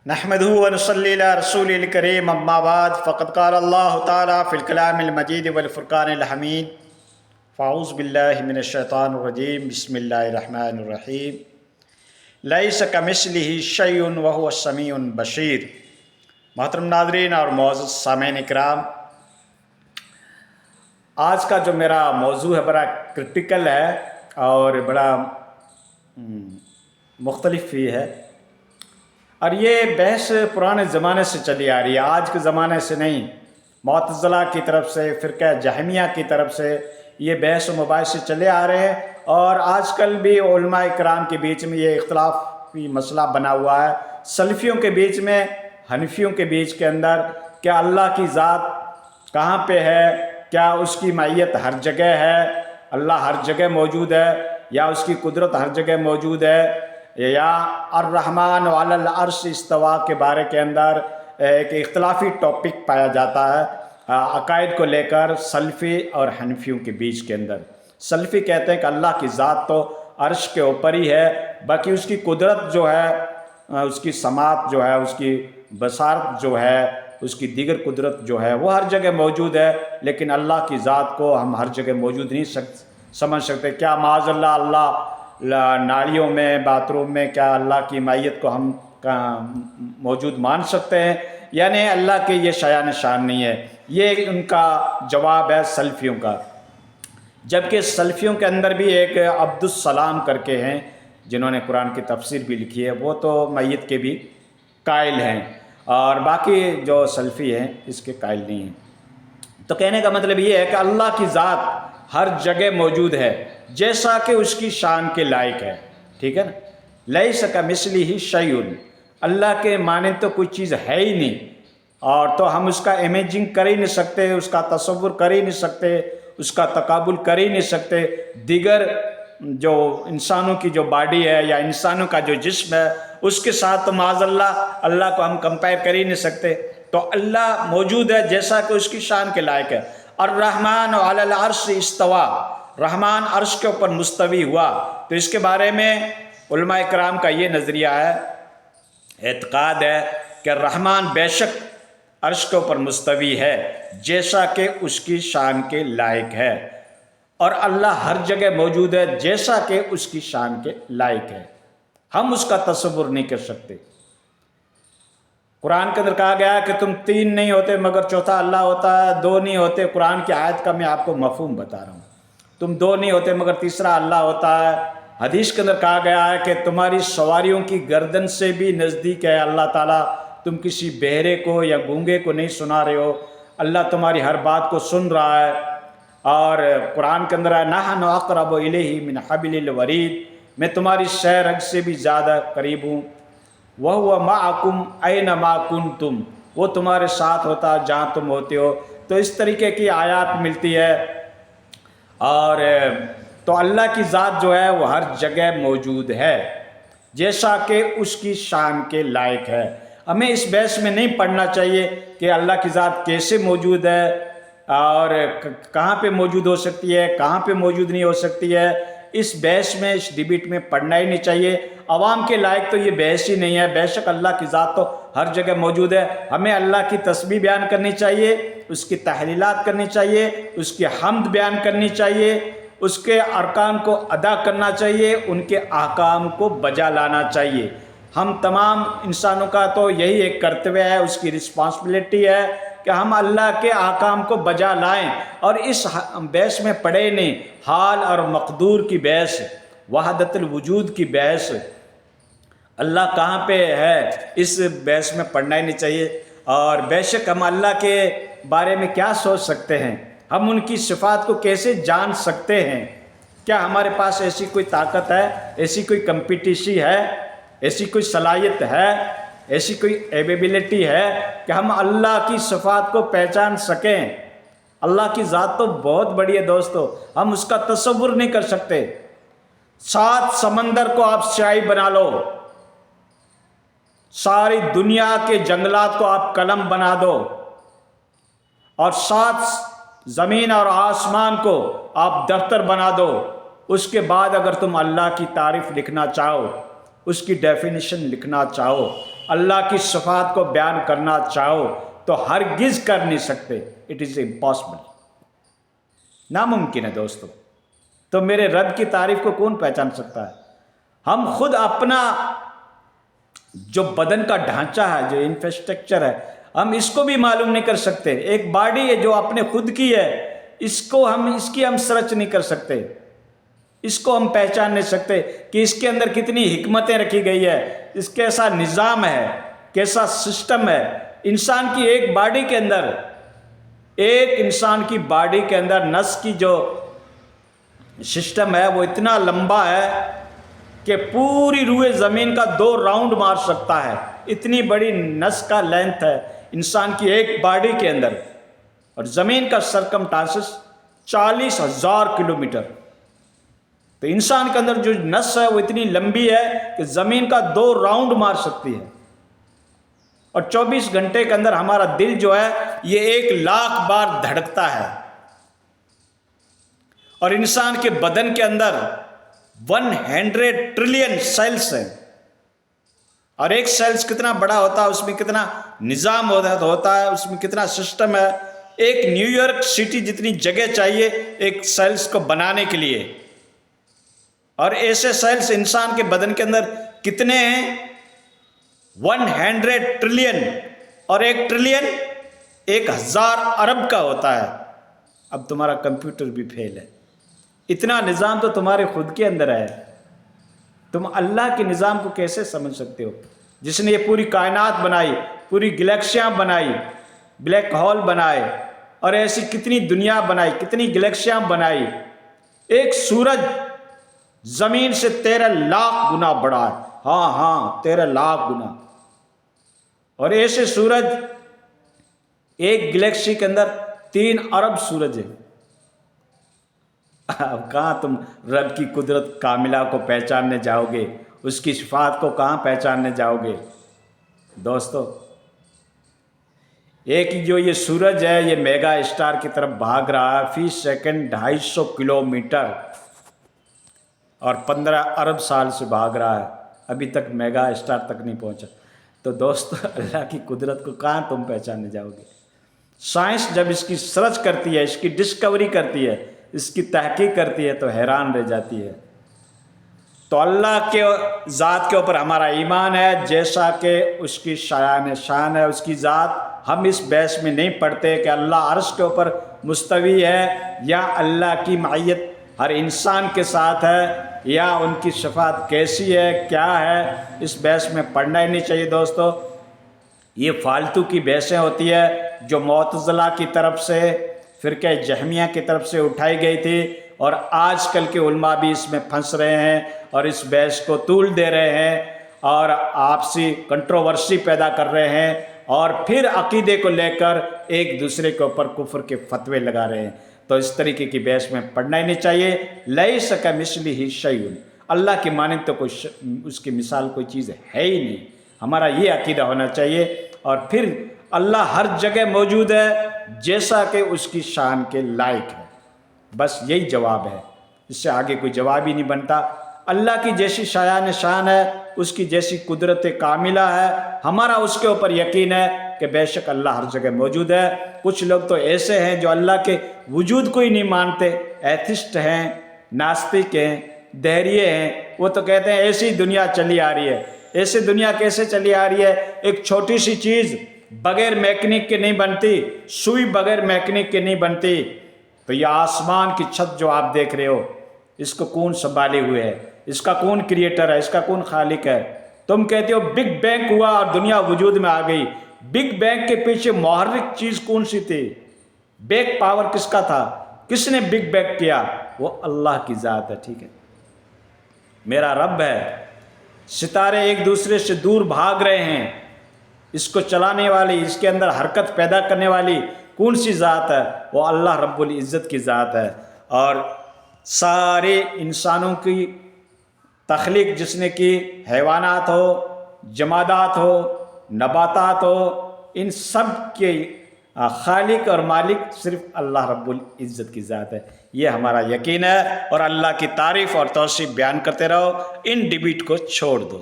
نحمده ونصلي على رسوله الكريم اما بعد فقد قال الله تعالى في الكلام المجيد والفرقان الحميد فاعوذ بالله من الشیطان الرجیم بسم اللہ الرحمن الرحیم لیس کمثلہ شیء وہو السمیع البصیر۔ محترم ناظرین اور معزز سامعین اکرام، آج کا جو میرا موضوع ہے بڑا کرٹیکل ہے اور بڑا مختلف بھی ہے، اور یہ بحث پرانے زمانے سے چلی آ رہی ہے، آج کے زمانے سے نہیں۔ معتزلہ کی طرف سے، فرقہ جہمیہ کی طرف سے یہ بحث و مباحثے چلے آ رہے ہیں، اور آج کل بھی علماء اکرام کے بیچ میں یہ اختلافی مسئلہ بنا ہوا ہے، سلفیوں کے بیچ میں، حنفیوں کے بیچ کے اندر، کیا اللہ کی ذات کہاں پہ ہے؟ کیا اس کی معیت ہر جگہ ہے؟ اللہ ہر جگہ موجود ہے، یا اس کی قدرت ہر جگہ موجود ہے، یا الرحمن علی العرش استوا کے بارے کے اندر ایک اختلافی ٹاپک پایا جاتا ہے عقائد کو لے کر سلفی اور حنفیوں کے بیچ کے اندر۔ سلفی کہتے ہیں کہ اللہ کی ذات تو عرش کے اوپر ہی ہے، باقی اس کی قدرت جو ہے، اس کی سماعت جو ہے، اس کی بصارت جو ہے، اس کی دیگر قدرت جو ہے وہ ہر جگہ موجود ہے، لیکن اللہ کی ذات کو ہم ہر جگہ موجود نہیں سمجھ سکتے۔ کیا معاذ اللہ نالیوں میں، باتھ روم میں، کیا اللہ کی معیت کو ہم موجود مان سکتے ہیں؟ یعنی اللہ کے یہ شایان شان نہیں ہے۔ یہ ان کا جواب ہے سلفیوں کا۔ جبکہ سلفیوں کے اندر بھی ایک عبدالسلام کر کے ہیں جنہوں نے قرآن کی تفسیر بھی لکھی ہے، وہ تو میت کے بھی قائل ہیں، اور باقی جو سلفی ہیں اس کے قائل نہیں ہیں۔ تو کہنے کا مطلب یہ ہے کہ اللہ کی ذات ہر جگہ موجود ہے جیسا کہ اس کی شان کے لائق ہے، ٹھیک ہے نا؟ لیس کمثلہ شیء، اللہ کے مانند تو کوئی چیز ہے ہی نہیں، اور تو ہم اس کا امیجنگ کر ہی نہیں سکتے، اس کا تصور کر ہی نہیں سکتے، اس کا تقابل کر ہی نہیں سکتے۔ دیگر جو انسانوں کی جو باڈی ہے یا انسانوں کا جو جسم ہے اس کے ساتھ تو معاذ اللہ کو ہم کمپیئر کر ہی نہیں سکتے۔ تو اللہ موجود ہے جیسا کہ اس کی شان کے لائق ہے۔ الرحمن علی العرش استوا، رحمان عرش کے اوپر مستوی ہوا۔ تو اس کے بارے میں علماء اکرام کا یہ نظریہ ہے، اعتقاد ہے کہ رحمان بے شک عرش کے اوپر مستوی ہے جیسا کہ اس کی شان کے لائق ہے، اور اللہ ہر جگہ موجود ہے جیسا کہ اس کی شان کے لائق ہے۔ ہم اس کا تصور نہیں کر سکتے۔ قرآن کے اندر کہا گیا ہے کہ تم تین نہیں ہوتے مگر چوتھا اللہ ہوتا ہے، دو نہیں ہوتے، قرآن کی آیت کا میں آپ کو مفہوم بتا رہا ہوں، تم دو نہیں ہوتے مگر تیسرا اللہ ہوتا ہے۔ حدیث کے اندر کہا گیا ہے کہ تمہاری سواریوں کی گردن سے بھی نزدیک ہے اللہ تعالیٰ، تم کسی بہرے کو یا گونگے کو نہیں سنا رہے ہو، اللہ تمہاری ہر بات کو سن رہا ہے۔ اور قرآن کے اندر ہے نحن اقرب الیہ من حبل الورید، میں تمہاری سہ رگ سے بھی زیادہ قریب ہوں۔ وَهُوَ مَعَكُمْ أَيْنَمَا كُنْتُمْ، وہ تمہارے ساتھ ہوتا ہے جہاں تم ہوتے ہو۔ تو اس طریقے کی آیات ملتی ہے، اور تو اللہ کی ذات جو ہے وہ ہر جگہ موجود ہے جیسا کہ اس کی شان کے لائق ہے۔ ہمیں اس بحث میں نہیں پڑھنا چاہیے کہ اللہ کی ذات کیسے موجود ہے اور کہاں پہ موجود ہو سکتی ہے، کہاں پہ موجود نہیں ہو سکتی ہے۔ اس بحث میں، اس ڈیبیٹ میں پڑھنا ہی نہیں چاہیے۔ عوام کے لائق تو یہ بحث ہی نہیں ہے۔ بے شک اللہ کی ذات تو ہر جگہ موجود ہے، ہمیں اللہ کی تسبیح بیان کرنی چاہیے، اس کی تحلیلات کرنی چاہیے، اس کی حمد بیان کرنی چاہیے، اس کے ارکان کو ادا کرنا چاہیے، ان کے احکام کو بجا لانا چاہیے۔ ہم تمام انسانوں کا تو یہی ایک کرتویہ ہے، اس کی رسپانسبلٹی ہے کہ ہم اللہ کے احکام کو بجا لائیں، اور اس بحث میں پڑے نہیں حال اور مقدور کی بحث، وحدت الوجود کی بحث، اللہ کہاں پہ ہے، اس بحث میں پڑھنا ہی نہیں چاہیے۔ اور بے شک ہم اللہ کے بارے میں کیا سوچ سکتے ہیں، ہم ان کی صفات کو کیسے جان سکتے ہیں؟ کیا ہمارے پاس ایسی کوئی طاقت ہے، ایسی کوئی کمپٹیشن ہے، ایسی کوئی صلاحیت ہے، ایسی کوئی ایبیبلٹی ہے کہ ہم اللہ کی صفات کو پہچان سکیں؟ اللہ کی ذات تو بہت بڑی ہے دوستو، ہم اس کا تصور نہیں کر سکتے۔ 7 سمندر کو آپ سیاہی بنا لو، ساری دنیا کے جنگلات کو آپ قلم بنا دو، اور 7 زمین اور آسمان کو آپ دفتر بنا دو، اس کے بعد اگر تم اللہ کی تعریف لکھنا چاہو، اس کی ڈیفینیشن لکھنا چاہو، اللہ کی صفات کو بیان کرنا چاہو تو ہرگز کر نہیں سکتے. اٹ از امپاسبل، ناممکن ہے دوستو. تو میرے رب کی تعریف کو کون پہچان سکتا ہے؟ ہم خود اپنا جو بدن کا ڈھانچہ ہے، جو انفراسٹرکچر ہے، ہم اس کو بھی معلوم نہیں کر سکتے. ایک باڈی ہے جو اپنے خود کی ہے، اس کی ہم سرچ نہیں کر سکتے، اس کو ہم پہچان نہیں سکتے کہ اس کے اندر کتنی حکمتیں رکھی گئی ہے، اس کیسا نظام ہے، کیسا سسٹم ہے. انسان کی ایک انسان کی باڈی کے اندر نس کی جو سسٹم ہے وہ اتنا لمبا ہے کہ پوری روئے زمین کا 2 راؤنڈ مار سکتا ہے. اتنی بڑی نس کا لینتھ ہے انسان کی ایک باڈی کے اندر، اور زمین کا سرکمٹانسس 40,000 کلومیٹر. تو انسان کے اندر جو نس ہے وہ اتنی لمبی ہے کہ زمین کا 2 راؤنڈ مار سکتی ہے. اور 24 گھنٹے کے اندر ہمارا دل جو ہے یہ 1,00,000 بار دھڑکتا ہے. اور انسان کے بدن کے اندر 100 ٹریلین سیلز ہیں، اور ایک سیلز کتنا بڑا ہوتا ہے، اس میں کتنا نظام ہوتا ہے، اس میں کتنا سسٹم ہے. ایک نیو یارک سٹی جتنی جگہ چاہیے ایک سیلز کو بنانے کے لیے. اور ایسے سیلز انسان کے بدن کے اندر کتنے ہیں؟ 100 ٹریلین. اور 1 ٹریلین 1,000 ارب کا ہوتا ہے. اب تمہارا کمپیوٹر بھی فیل ہے. اتنا نظام تو تمہارے خود کے اندر ہے. تم اللہ کے نظام کو کیسے سمجھ سکتے ہو، جس نے یہ پوری کائنات بنائی، پوری گلیکسیاں بنائی، بلیک ہول بنائے، اور ایسی کتنی دنیا بنائی، کتنی گلیکسیاں بنائی. ایک سورج زمین سے 13,00,000 گنا بڑا ہے. ہاں 13,00,000 گنا. اور ایسے سورج ایک گلیکسی کے اندر 3 ارب سورج ہے. اب کہاں تم رب کی قدرت کاملہ کو پہچاننے جاؤ گے، اس کی صفات کو کہاں پہچاننے جاؤ گے دوستو؟ ایک جو یہ سورج ہے یہ میگا اسٹار کی طرف بھاگ رہا ہے فی سیکنڈ 250 کلومیٹر، اور 15 ارب سال سے بھاگ رہا ہے، ابھی تک میگا اسٹار تک نہیں پہنچا. تو دوستو اللہ کی قدرت کو کہاں تم پہچاننے جاؤ گے؟ سائنس جب اس کی سرچ کرتی ہے، اس کی ڈسکوری کرتی ہے، اس کی تحقیق کرتی ہے تو حیران رہ جاتی ہے. تو اللہ کے ذات کے اوپر ہمارا ایمان ہے، جیسا کہ اس کی شایان شان ہے اس کی ذات. ہم اس بحث میں نہیں پڑھتے کہ اللہ عرش کے اوپر مستوی ہے، یا اللہ کی معیت ہر انسان کے ساتھ ہے، یا ان کی صفات کیسی ہے، کیا ہے. اس بحث میں پڑھنا ہی نہیں چاہیے دوستو. یہ فالتو کی بحثیں ہوتی ہے جو معتزلہ کی طرف سے، فرقہ جہمیہ کی طرف سے اٹھائی گئی تھی، اور آج کل کے علماء بھی اس میں پھنس رہے ہیں اور اس بحث کو طول دے رہے ہیں اور آپسی کنٹروورسی پیدا کر رہے ہیں، اور پھر عقیدے کو لے کر ایک دوسرے کے اوپر کفر کے فتوے لگا رہے ہیں. تو اس طریقے کی بحث میں پڑھنا ہی نہیں چاہیے. لیس کمثلہ شیء، اللہ کی مانند تو اس کی مثال کوئی چیز ہے ہی نہیں. ہمارا یہ عقیدہ ہونا چاہیے. اور پھر اللہ ہر جگہ موجود ہے جیسا کہ اس کی شان کے لائق ہے. بس یہی جواب ہے، اس سے آگے کوئی جواب ہی نہیں بنتا. اللہ کی جیسی شایان شان ہے، اس کی جیسی قدرت کاملہ ہے، ہمارا اس کے اوپر یقین ہے کہ بے شک اللہ ہر جگہ موجود ہے. کچھ لوگ تو ایسے ہیں جو اللہ کے وجود کو ہی نہیں مانتے، ایتھسٹ ہیں، ناستک ہیں، دہریے ہیں. وہ تو کہتے ہیں ایسی دنیا چلی آ رہی ہے. ایسی دنیا کیسے چلی آ رہی ہے؟ ایک چھوٹی سی چیز بغیر میکینک کے نہیں بنتی، سوئی بغیر میکینک کے نہیں بنتی. تو یہ آسمان کی چھت جو آپ دیکھ رہے ہو، اس کو کون سنبھالے ہوئے ہے؟ اس کا کون کریٹر ہے؟ اس کا کون خالق ہے؟ تم کہتے ہو بگ بینگ ہوا اور دنیا وجود میں آ گئی. بگ بینگ کے پیچھے محرک چیز کون سی تھی؟ بیک پاور کس کا تھا؟ کس نے بگ بینگ کیا؟ وہ اللہ کی ذات ہے. ٹھیک ہے، میرا رب ہے. ستارے ایک دوسرے سے دور بھاگ رہے ہیں، اس کو چلانے والی، اس کے اندر حرکت پیدا کرنے والی کون سی ذات ہے؟ وہ اللہ رب العزت کی ذات ہے. اور سارے انسانوں کی تخلیق جس نے کی، حیوانات ہو، جمادات ہو، نباتات ہو، ان سب کے خالق اور مالک صرف اللہ رب العزت کی ذات ہے. یہ ہمارا یقین ہے. اور اللہ کی تعریف اور توصیف بیان کرتے رہو، ان ڈبیٹ کو چھوڑ دو.